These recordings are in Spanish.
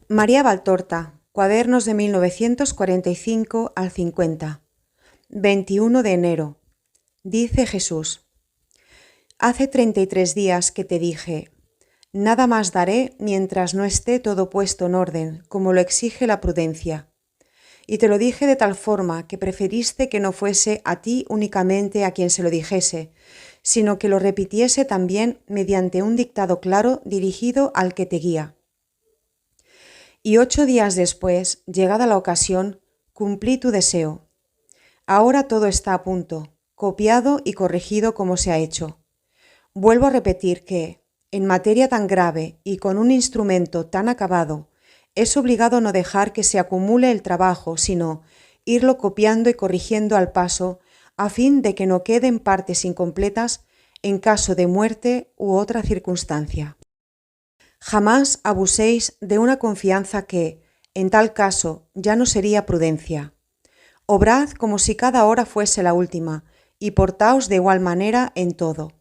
María Valtorta, Cuadernos de 1945 al 50. 21 de enero. Dice Jesús: Hace 33 días que te dije, nada más daré mientras no esté todo puesto en orden, como lo exige la prudencia. Y te lo dije de tal forma que preferiste que no fuese a ti únicamente a quien se lo dijese, sino que lo repitiese también mediante un dictado claro dirigido al que te guía. Y 8 días después, llegada la ocasión, cumplí tu deseo. Ahora todo está a punto, copiado y corregido como se ha hecho. Vuelvo a repetir que, en materia tan grave y con un instrumento tan acabado, es obligado no dejar que se acumule el trabajo, sino irlo copiando y corrigiendo al paso, a fin de que no queden partes incompletas en caso de muerte u otra circunstancia. Jamás abuséis de una confianza que, en tal caso, ya no sería prudencia. Obrad como si cada hora fuese la última, y portaos de igual manera en todo.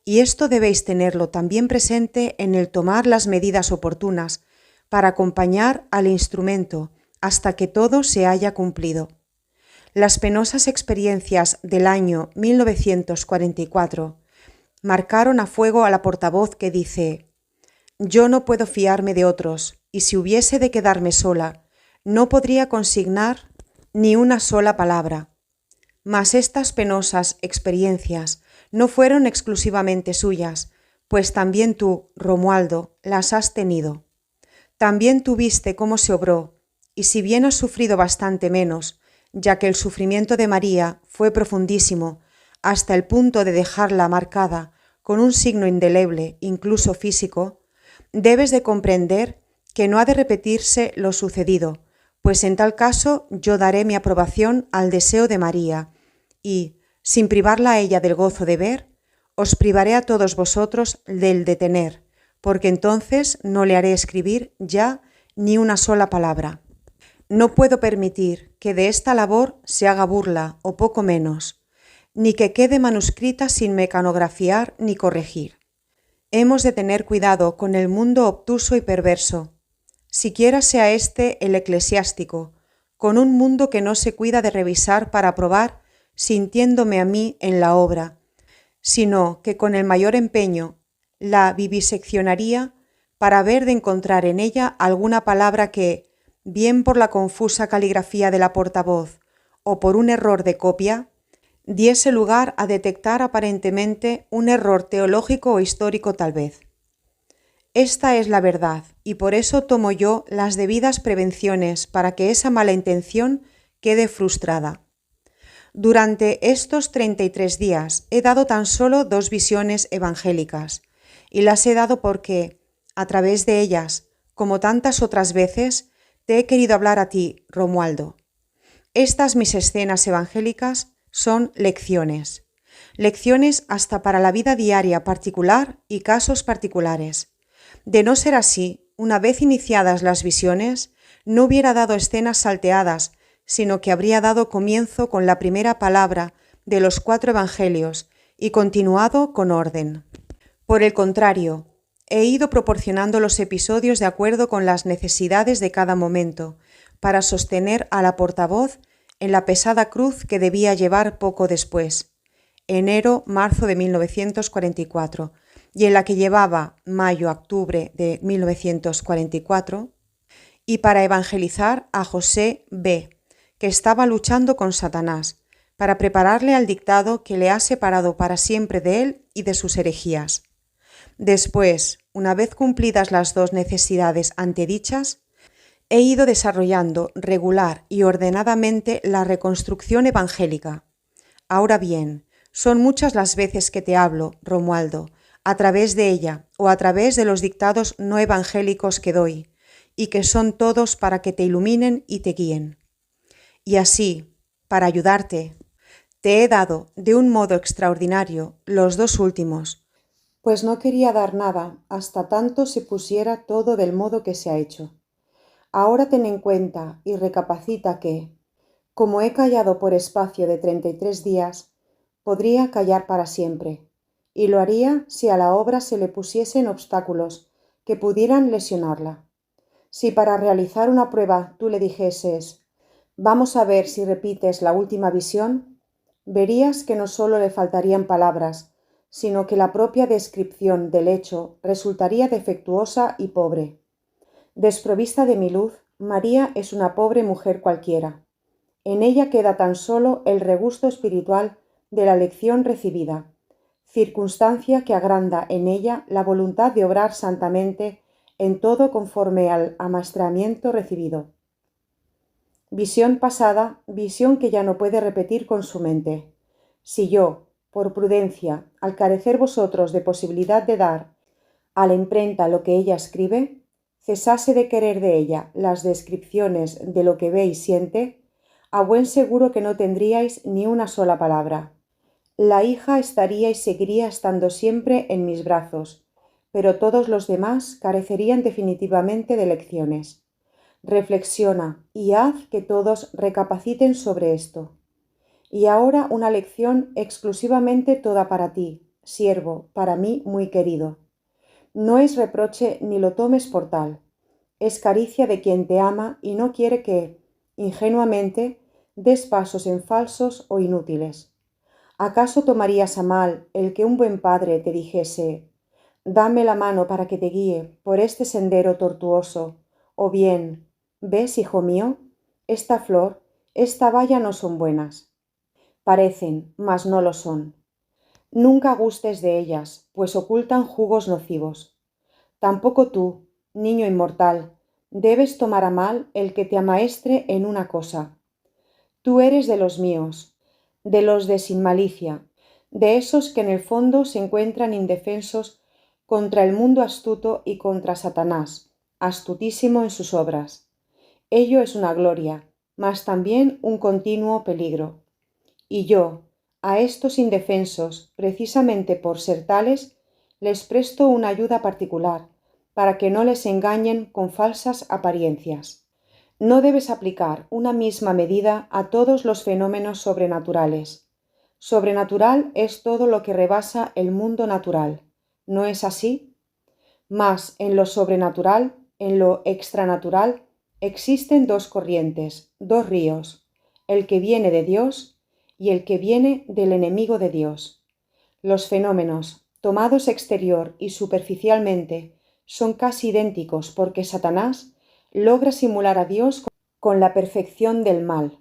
Y esto debéis tenerlo también presente en el tomar las medidas oportunas para acompañar al instrumento hasta que todo se haya cumplido. Las penosas experiencias del año 1944 marcaron a fuego a la portavoz que dice: yo no puedo fiarme de otros, y si hubiese de quedarme sola, no podría consignar ni una sola palabra. Mas estas penosas experiencias no fueron exclusivamente suyas, pues también tú, Romualdo, las has tenido. También tú viste cómo se obró, y si bien has sufrido bastante menos, ya que el sufrimiento de María fue profundísimo, hasta el punto de dejarla marcada con un signo indeleble, incluso físico, debes de comprender que no ha de repetirse lo sucedido, pues en tal caso yo daré mi aprobación al deseo de María, y, sin privarla a ella del gozo de ver, os privaré a todos vosotros del de tener, porque entonces no le haré escribir ya ni una sola palabra. No puedo permitir que de esta labor se haga burla, o poco menos, ni que quede manuscrita sin mecanografiar ni corregir. Hemos de tener cuidado con el mundo obtuso y perverso, siquiera sea este el eclesiástico, con un mundo que no se cuida de revisar para aprobar, sintiéndome a mí en la obra, sino que con el mayor empeño la viviseccionaría para ver de encontrar en ella alguna palabra que, bien por la confusa caligrafía de la portavoz o por un error de copia, diese lugar a detectar aparentemente un error teológico o histórico tal vez. Esta es la verdad, y por eso tomo yo las debidas prevenciones para que esa mala intención quede frustrada. Durante estos 33 días he dado tan solo 2 visiones evangélicas, y las he dado porque, a través de ellas, como tantas otras veces, te he querido hablar a ti, Romualdo. Estas mis escenas evangélicas son lecciones. Lecciones hasta para la vida diaria particular y casos particulares. De no ser así, una vez iniciadas las visiones, no hubiera dado escenas salteadas, sino que habría dado comienzo con la primera palabra de los 4 evangelios y continuado con orden. Por el contrario, he ido proporcionando los episodios de acuerdo con las necesidades de cada momento, para sostener a la portavoz en la pesada cruz que debía llevar poco después, enero-marzo de 1944, y en la que llevaba mayo-octubre de 1944, y para evangelizar a José B., que estaba luchando con Satanás, para prepararle al dictado que le ha separado para siempre de él y de sus herejías. Después, una vez cumplidas las 2 necesidades antedichas, he ido desarrollando regular y ordenadamente la reconstrucción evangélica. Ahora bien, son muchas las veces que te hablo, Romualdo, a través de ella o a través de los dictados no evangélicos que doy, y que son todos para que te iluminen y te guíen. Y así, para ayudarte, te he dado de un modo extraordinario los 2 últimos, pues no quería dar nada hasta tanto se pusiera todo del modo que se ha hecho. Ahora ten en cuenta y recapacita que, como he callado por espacio de 33 días, podría callar para siempre, y lo haría si a la obra se le pusiesen obstáculos que pudieran lesionarla. Si para realizar una prueba tú le dijeses, vamos a ver si repites la última visión, verías que no solo le faltarían palabras, sino que la propia descripción del hecho resultaría defectuosa y pobre. Desprovista de mi luz, María es una pobre mujer cualquiera. En ella queda tan solo el regusto espiritual de la lección recibida, circunstancia que agranda en ella la voluntad de obrar santamente en todo conforme al amaestramiento recibido. Visión pasada, visión que ya no puede repetir con su mente. Si yo, por prudencia, al carecer vosotros de posibilidad de dar a la imprenta lo que ella escribe, cesase de querer de ella las descripciones de lo que ve y siente, a buen seguro que no tendríais ni una sola palabra. La hija estaría y seguiría estando siempre en mis brazos, pero todos los demás carecerían definitivamente de lecciones. Reflexiona y haz que todos recapaciten sobre esto. Y ahora una lección exclusivamente toda para ti, siervo, para mí muy querido. No es reproche ni lo tomes por tal. Es caricia de quien te ama y no quiere que, ingenuamente, des pasos en falsos o inútiles. ¿Acaso tomarías a mal el que un buen padre te dijese, dame la mano para que te guíe por este sendero tortuoso, o bien, ves, hijo mío, esta flor, esta valla no son buenas? Parecen, mas no lo son. Nunca gustes de ellas, pues ocultan jugos nocivos. Tampoco tú, niño inmortal, debes tomar a mal el que te amaestre en una cosa. Tú eres de los míos, de los de sin malicia, de esos que en el fondo se encuentran indefensos contra el mundo astuto y contra Satanás, astutísimo en sus obras. Ello es una gloria, mas también un continuo peligro. Y yo, a estos indefensos, precisamente por ser tales, les presto una ayuda particular, para que no les engañen con falsas apariencias. No debes aplicar una misma medida a todos los fenómenos sobrenaturales. Sobrenatural es todo lo que rebasa el mundo natural. ¿No es así? Mas en lo sobrenatural, en lo extranatural, existen dos corrientes, dos ríos, el que viene de Dios y el que viene del enemigo de Dios. Los fenómenos, tomados exterior y superficialmente, son casi idénticos porque Satanás logra simular a Dios con la perfección del mal.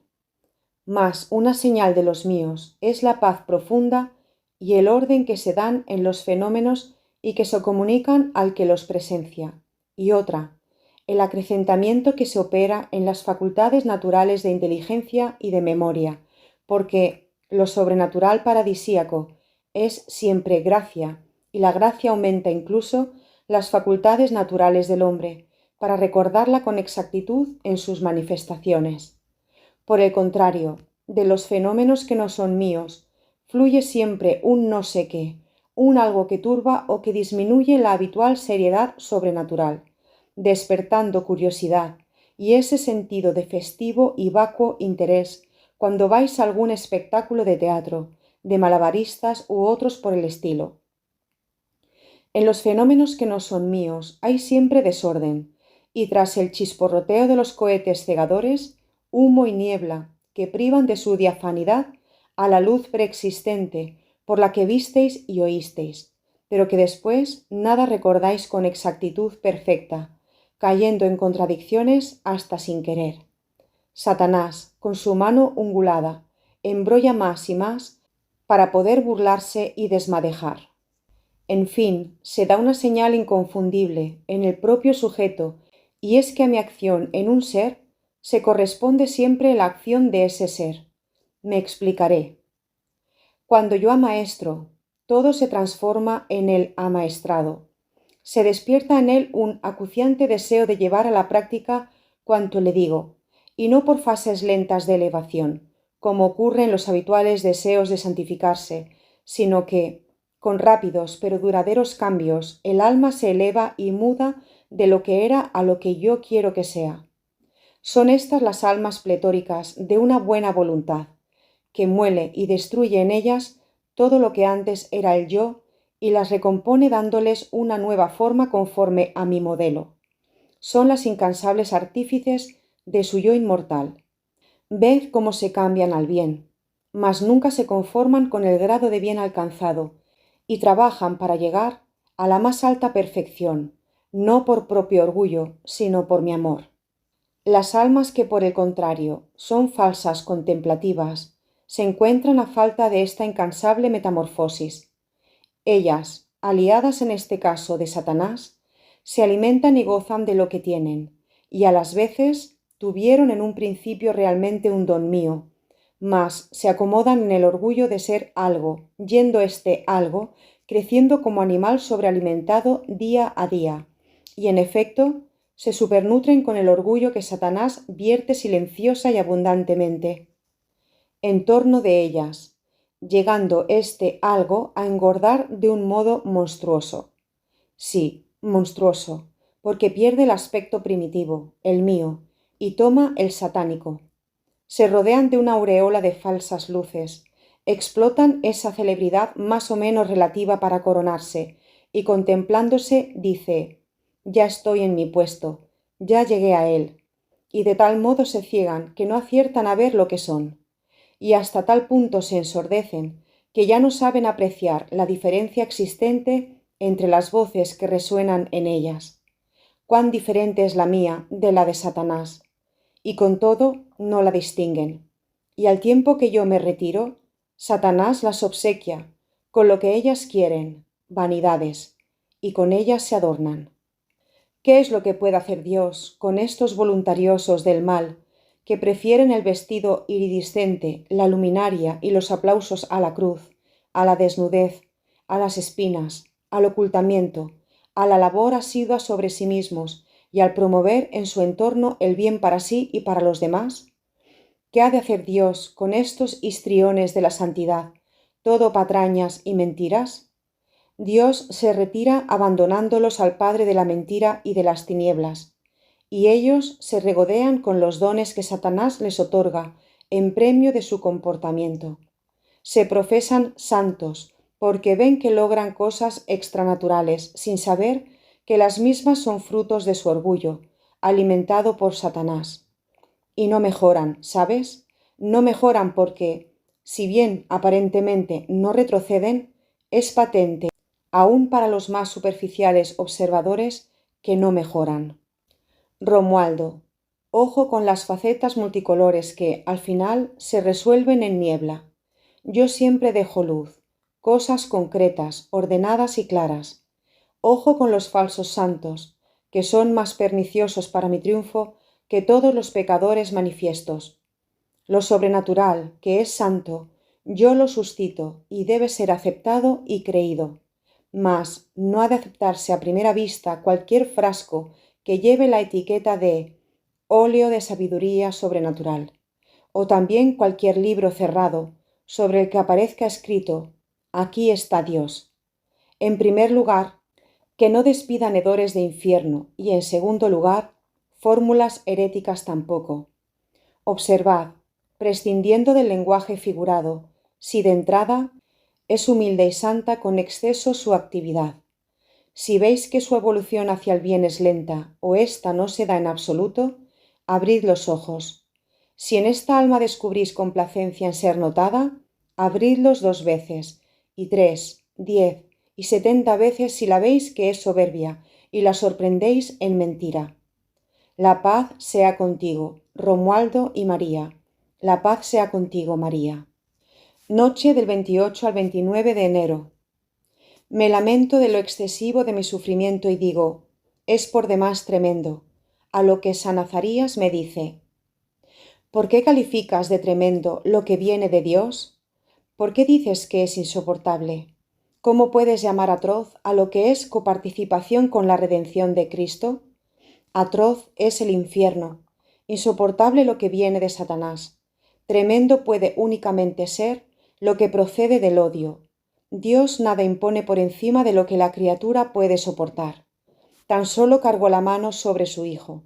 Mas una señal de los míos es la paz profunda y el orden que se dan en los fenómenos y que se comunican al que los presencia, y otra, el acrecentamiento que se opera en las facultades naturales de inteligencia y de memoria, porque lo sobrenatural paradisíaco es siempre gracia, y la gracia aumenta incluso las facultades naturales del hombre, para recordarla con exactitud en sus manifestaciones. Por el contrario, de los fenómenos que no son míos, fluye siempre un no sé qué, un algo que turba o que disminuye la habitual seriedad sobrenatural, despertando curiosidad y ese sentido de festivo y vacuo interés cuando vais a algún espectáculo de teatro, de malabaristas u otros por el estilo. En los fenómenos que no son míos hay siempre desorden, y tras el chisporroteo de los cohetes cegadores, humo y niebla, que privan de su diafanidad a la luz preexistente por la que visteis y oísteis, pero que después nada recordáis con exactitud perfecta, cayendo en contradicciones hasta sin querer. Satanás, con su mano ungulada, embrolla más y más para poder burlarse y desmadejar. En fin, se da una señal inconfundible en el propio sujeto, y es que a mi acción en un ser se corresponde siempre la acción de ese ser. Me explicaré. Cuando yo amaestro, todo se transforma en el amaestrado. Se despierta en él un acuciante deseo de llevar a la práctica cuanto le digo, y no por fases lentas de elevación, como ocurre en los habituales deseos de santificarse, sino que, con rápidos pero duraderos cambios, el alma se eleva y muda de lo que era a lo que yo quiero que sea. Son estas las almas pletóricas de una buena voluntad, que muele y destruye en ellas todo lo que antes era el yo y las recompone dándoles una nueva forma conforme a mi modelo. son las incansables artífices de su yo inmortal. Ved cómo se cambian al bien, mas nunca se conforman con el grado de bien alcanzado, y trabajan para llegar a la más alta perfección, no por propio orgullo, sino por mi amor. Las almas que, por el contrario, son falsas contemplativas, se encuentran a falta de esta incansable metamorfosis. Ellas, aliadas en este caso de Satanás, se alimentan y gozan de lo que tienen, y a las veces tuvieron en un principio realmente un don mío, mas se acomodan en el orgullo de ser algo, yendo este algo, creciendo como animal sobrealimentado día a día, y en efecto se supernutren con el orgullo que Satanás vierte silenciosa y abundantemente en torno de ellas, llegando este algo a engordar de un modo monstruoso. Sí, monstruoso, porque pierde el aspecto primitivo, el mío, y toma el satánico. Se rodean de una aureola de falsas luces, explotan esa celebridad más o menos relativa para coronarse, y contemplándose dice: ya estoy en mi puesto, ya llegué a él, y de tal modo se ciegan que no aciertan a ver lo que son, y hasta tal punto se ensordecen que ya no saben apreciar la diferencia existente entre las voces que resuenan en ellas. Cuán diferente es la mía de la de Satanás, y con todo no la distinguen. Y al tiempo que yo me retiro, Satanás las obsequia con lo que ellas quieren, vanidades, y con ellas se adornan. ¿Qué es lo que puede hacer Dios con estos voluntariosos del mal, que prefieren el vestido iridiscente, la luminaria y los aplausos a la cruz, a la desnudez, a las espinas, al ocultamiento, a la labor asidua sobre sí mismos y al promover en su entorno el bien para sí y para los demás? ¿Qué ha de hacer Dios con estos histriones de la santidad, todo patrañas y mentiras? Dios se retira abandonándolos al padre de la mentira y de las tinieblas, y ellos se regodean con los dones que Satanás les otorga en premio de su comportamiento. Se profesan santos porque ven que logran cosas extranaturales sin saber que las mismas son frutos de su orgullo, alimentado por Satanás. Y no mejoran, ¿sabes? No mejoran porque, si bien aparentemente no retroceden, es patente, aun para los más superficiales observadores, que no mejoran. Romualdo, ojo con las facetas multicolores que, al final, se resuelven en niebla. Yo siempre dejo luz, cosas concretas, ordenadas y claras. Ojo con los falsos santos, que son más perniciosos para mi triunfo que todos los pecadores manifiestos. Lo sobrenatural, que es santo, yo lo suscito y debe ser aceptado y creído. Mas no ha de aceptarse a primera vista cualquier frasco que lleve la etiqueta de óleo de sabiduría sobrenatural, o también cualquier libro cerrado sobre el que aparezca escrito: aquí está Dios. En primer lugar, que no despidan hedores de infierno, y en segundo lugar, fórmulas heréticas tampoco. Observad, prescindiendo del lenguaje figurado, si de entrada es humilde y santa con exceso su actividad. Si veis que su evolución hacia el bien es lenta o ésta no se da en absoluto, abrid los ojos. Si en esta alma descubrís complacencia en ser notada, abridlos 2 veces, y 3, 10 y 70 veces si la veis que es soberbia y la sorprendéis en mentira. La paz sea contigo, Romualdo y María. La paz sea contigo, María. Noche del 28 al 29 de enero. Me lamento de lo excesivo de mi sufrimiento y digo: es por demás tremendo. A lo que San Azarías me dice: ¿por qué calificas de tremendo lo que viene de Dios? ¿Por qué dices que es insoportable? ¿Cómo puedes llamar atroz a lo que es coparticipación con la redención de Cristo? Atroz es el infierno, insoportable lo que viene de Satanás. Tremendo puede únicamente ser lo que procede del odio. Dios nada impone por encima de lo que la criatura puede soportar. Tan solo cargó la mano sobre su Hijo.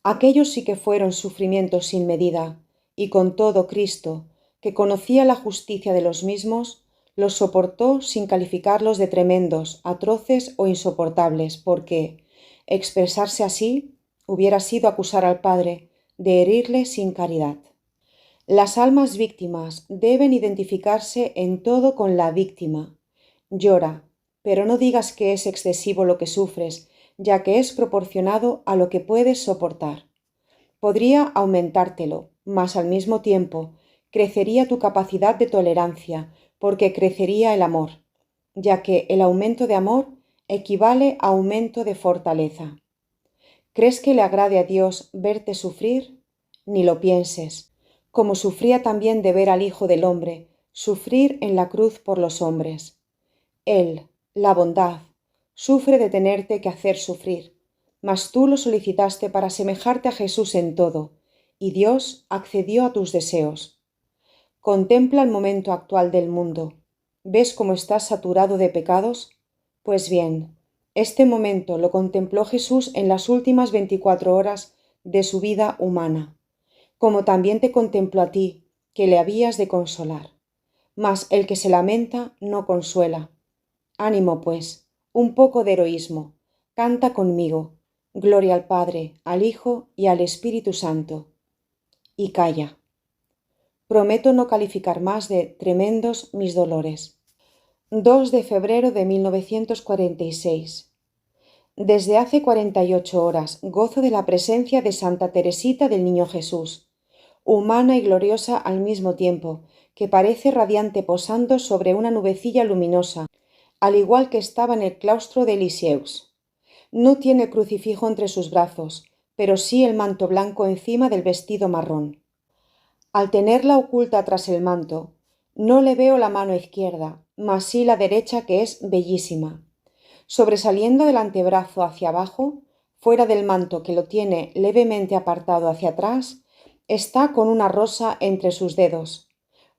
Aquellos sí que fueron sufrimientos sin medida, y con todo Cristo, que conocía la justicia de los mismos, los soportó sin calificarlos de tremendos, atroces o insoportables, porque expresarse así hubiera sido acusar al Padre de herirle sin caridad. Las almas víctimas deben identificarse en todo con la víctima. Llora, pero no digas que es excesivo lo que sufres, ya que es proporcionado a lo que puedes soportar. Podría aumentártelo, mas al mismo tiempo crecería tu capacidad de tolerancia, porque crecería el amor, ya que el aumento de amor equivale a aumento de fortaleza. ¿Crees que le agrade a Dios verte sufrir? Ni lo pienses, como sufría también de ver al Hijo del Hombre sufrir en la cruz por los hombres. Él, la bondad, sufre de tenerte que hacer sufrir, mas tú lo solicitaste para asemejarte a Jesús en todo, y Dios accedió a tus deseos. Contempla el momento actual del mundo. ¿Ves cómo estás saturado de pecados? Pues bien, este momento lo contempló Jesús en las últimas 24 horas de su vida humana, como también te contempló a ti, que le habías de consolar. Mas el que se lamenta no consuela. Ánimo, pues, un poco de heroísmo. Canta conmigo. Gloria al Padre, al Hijo y al Espíritu Santo. Y calla. Prometo no calificar más de tremendos mis dolores. 2 de febrero de 1946. Desde hace 48 horas gozo de la presencia de Santa Teresita del Niño Jesús, humana y gloriosa al mismo tiempo, que parece radiante posando sobre una nubecilla luminosa, al igual que estaba en el claustro de Lisieux. No tiene crucifijo entre sus brazos, pero sí el manto blanco encima del vestido marrón. Al tenerla oculta tras el manto, no le veo la mano izquierda, mas sí la derecha, que es bellísima. Sobresaliendo del antebrazo hacia abajo, fuera del manto que lo tiene levemente apartado hacia atrás, está con una rosa entre sus dedos,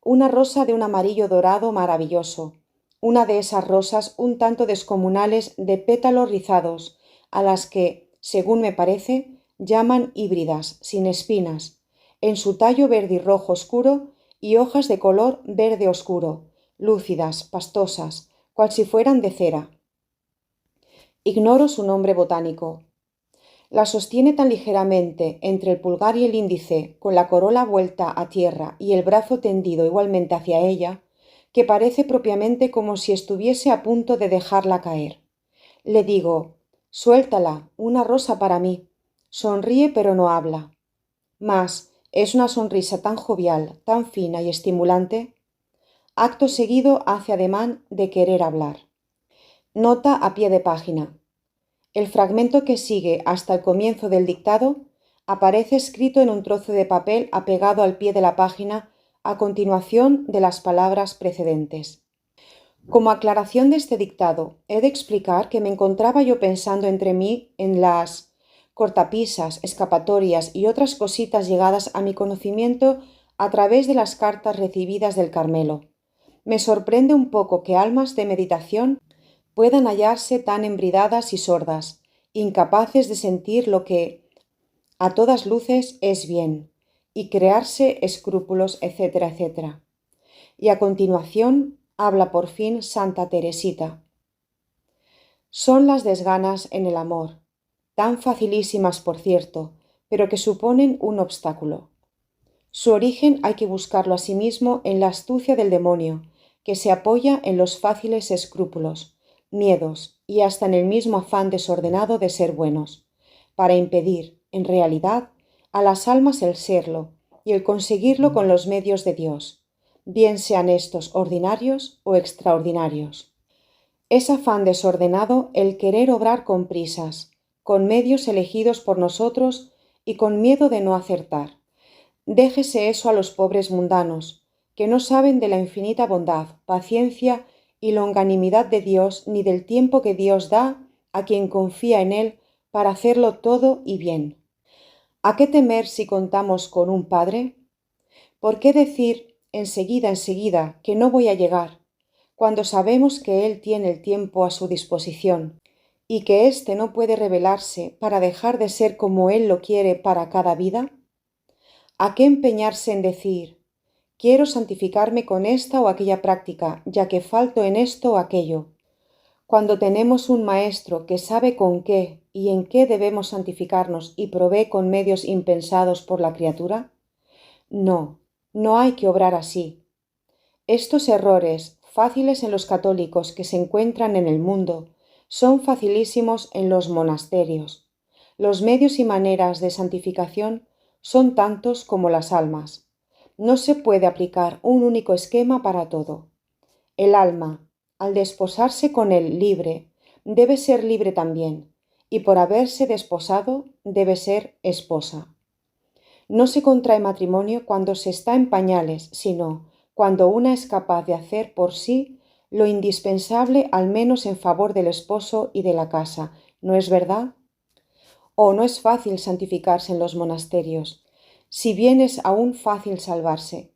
una rosa de un amarillo dorado maravilloso, una de esas rosas un tanto descomunales de pétalos rizados, a las que, según me parece, llaman híbridas, sin espinas, en su tallo verde y rojo oscuro y hojas de color verde oscuro, lúcidas, pastosas, cual si fueran de cera. Ignoro su nombre botánico. La sostiene tan ligeramente entre el pulgar y el índice, con la corola vuelta a tierra y el brazo tendido igualmente hacia ella, que parece propiamente como si estuviese a punto de dejarla caer. Le digo: suéltala, una rosa para mí. Sonríe pero no habla. Mas es una sonrisa tan jovial, tan fina y estimulante. Acto seguido hace ademán de querer hablar. Nota a pie de página. El fragmento que sigue hasta el comienzo del dictado aparece escrito en un trozo de papel apegado al pie de la página a continuación de las palabras precedentes. Como aclaración de este dictado, he de explicar que me encontraba yo pensando entre mí en las cortapisas, escapatorias y otras cositas llegadas a mi conocimiento a través de las cartas recibidas del Carmelo. Me sorprende un poco que almas de meditación puedan hallarse tan embridadas y sordas, incapaces de sentir lo que a todas luces es bien, y crearse escrúpulos, etcétera, etcétera. Y a continuación habla por fin Santa Teresita. Son las desganas en el amor, tan facilísimas por cierto, pero que suponen un obstáculo. Su origen hay que buscarlo asimismo en la astucia del demonio, que se apoya en los fáciles escrúpulos, miedos y hasta en el mismo afán desordenado de ser buenos, para impedir, en realidad, a las almas el serlo y el conseguirlo con los medios de Dios, bien sean estos ordinarios o extraordinarios. Es afán desordenado el querer obrar con prisas, con medios elegidos por nosotros y con miedo de no acertar. Déjese eso a los pobres mundanos, que no saben de la infinita bondad, paciencia y longanimidad de Dios, ni del tiempo que Dios da a quien confía en Él para hacerlo todo y bien. ¿A qué temer si contamos con un Padre? ¿Por qué decir enseguida, que no voy a llegar, cuando sabemos que Él tiene el tiempo a su disposición y que éste no puede revelarse para dejar de ser como Él lo quiere para cada vida? ¿A qué empeñarse en decir: quiero santificarme con esta o aquella práctica, ya que falto en esto o aquello, Cuando tenemos un Maestro que sabe con qué y en qué debemos santificarnos y provee con medios impensados por la criatura? No, no hay que obrar así. Estos errores, fáciles en los católicos que se encuentran en el mundo, son facilísimos en los monasterios. Los medios y maneras de santificación son tantos como las almas. No se puede aplicar un único esquema para todo. El alma, al desposarse con el libre, debe ser libre también, y por haberse desposado, debe ser esposa. No se contrae matrimonio cuando se está en pañales, sino cuando una es capaz de hacer por sí lo indispensable al menos en favor del esposo y de la casa, ¿no es verdad? Oh, no es fácil santificarse en los monasterios, si bien es aún fácil salvarse,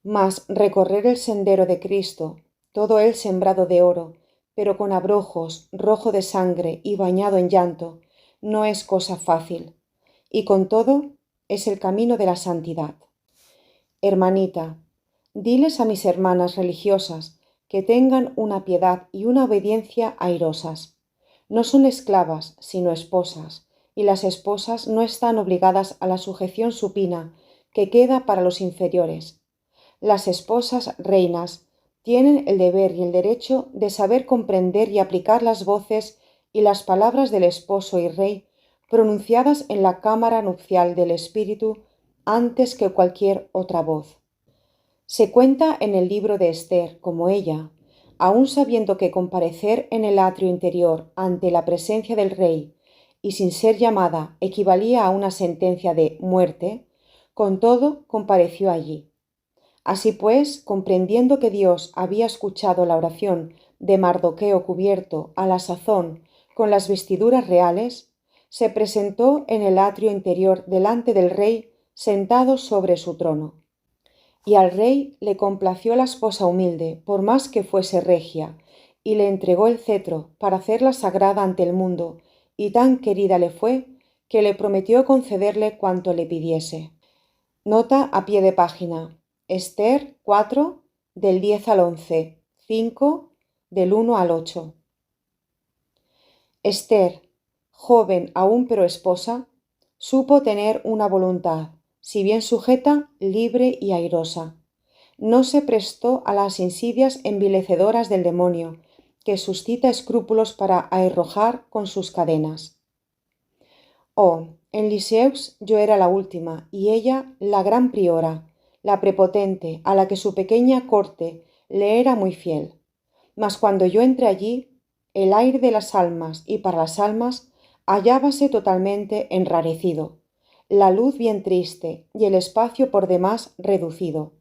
mas recorrer el sendero de Cristo, todo él sembrado de oro, pero con abrojos, rojo de sangre y bañado en llanto, no es cosa fácil, y con todo es el camino de la santidad. Hermanita, diles a mis hermanas religiosas que tengan una piedad y una obediencia airosas. No son esclavas, sino esposas, y las esposas no están obligadas a la sujeción supina que queda para los inferiores. Las esposas reinas tienen el deber y el derecho de saber comprender y aplicar las voces y las palabras del esposo y rey pronunciadas en la cámara nupcial del espíritu antes que cualquier otra voz. Se cuenta en el libro de Esther como ella, aun sabiendo que comparecer en el atrio interior ante la presencia del rey y sin ser llamada equivalía a una sentencia de muerte, con todo compareció allí. Así pues, comprendiendo que Dios había escuchado la oración de Mardoqueo cubierto a la sazón con las vestiduras reales, se presentó en el atrio interior delante del rey sentado sobre su trono. Y al rey le complació la esposa humilde, por más que fuese regia, y le entregó el cetro para hacerla sagrada ante el mundo, y tan querida le fue que le prometió concederle cuanto le pidiese. Nota a pie de página. Esther 4, del 10 al 11, 5, del 1 al 8. Esther, joven aún pero esposa, supo tener una voluntad, si bien sujeta, libre y airosa. No se prestó a las insidias envilecedoras del demonio, que suscita escrúpulos para arrojar con sus cadenas. Oh, en Lisieux yo era la última, y ella la gran priora, la prepotente, a la que su pequeña corte le era muy fiel. Mas cuando yo entré allí, el aire de las almas y para las almas hallábase totalmente enrarecido, la luz bien triste y el espacio por demás reducido.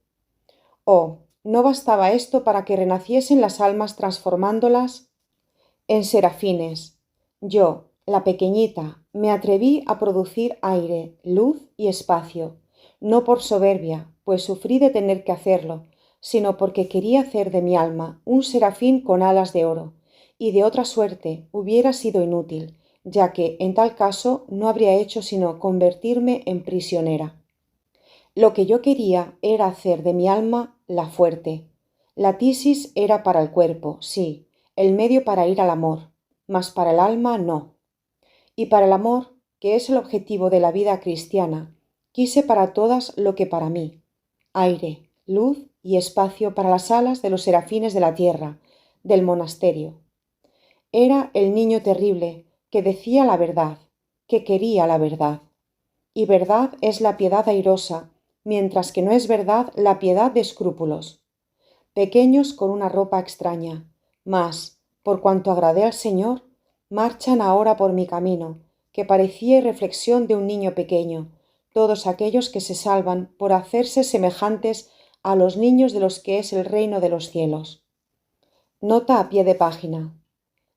Oh, no bastaba esto para que renaciesen las almas transformándolas en serafines. Yo, la pequeñita, me atreví a producir aire, luz y espacio, no por soberbia, pues sufrí de tener que hacerlo, sino porque quería hacer de mi alma un serafín con alas de oro, y de otra suerte hubiera sido inútil, ya que en tal caso no habría hecho sino convertirme en prisionera. Lo que yo quería era hacer de mi alma la fuerte. La tisis era para el cuerpo, sí, el medio para ir al amor, mas para el alma no. Y para el amor, que es el objetivo de la vida cristiana, quise para todas lo que para mí: aire, luz y espacio para las alas de los serafines de la tierra, del monasterio. Era el niño terrible que decía la verdad, que quería la verdad. Y verdad es la piedad airosa, mientras que no es verdad la piedad de escrúpulos. Pequeños con una ropa extraña, mas, por cuanto agradé al Señor, marchan ahora por mi camino, que parecía reflexión de un niño pequeño, todos aquellos que se salvan por hacerse semejantes a los niños de los que es el reino de los cielos. Nota a pie de página.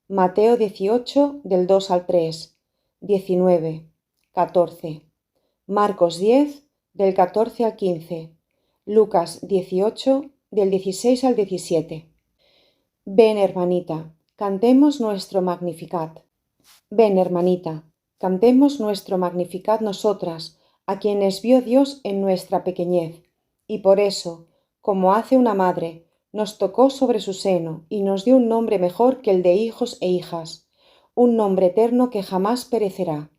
Mateo 18, del 2 al 3, 19, 14. Marcos 10, del 14 al 15, Lucas 18, del 16 al 17. Ven, hermanita, cantemos nuestro Magnificat. Ven, hermanita, cantemos nuestro Magnificat nosotras, a quienes vio Dios en nuestra pequeñez, y por eso, como hace una madre, nos tocó sobre su seno y nos dio un nombre mejor que el de hijos e hijas, un nombre eterno que jamás perecerá.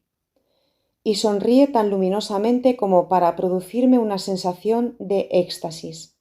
Y sonríe tan luminosamente como para producirme una sensación de éxtasis.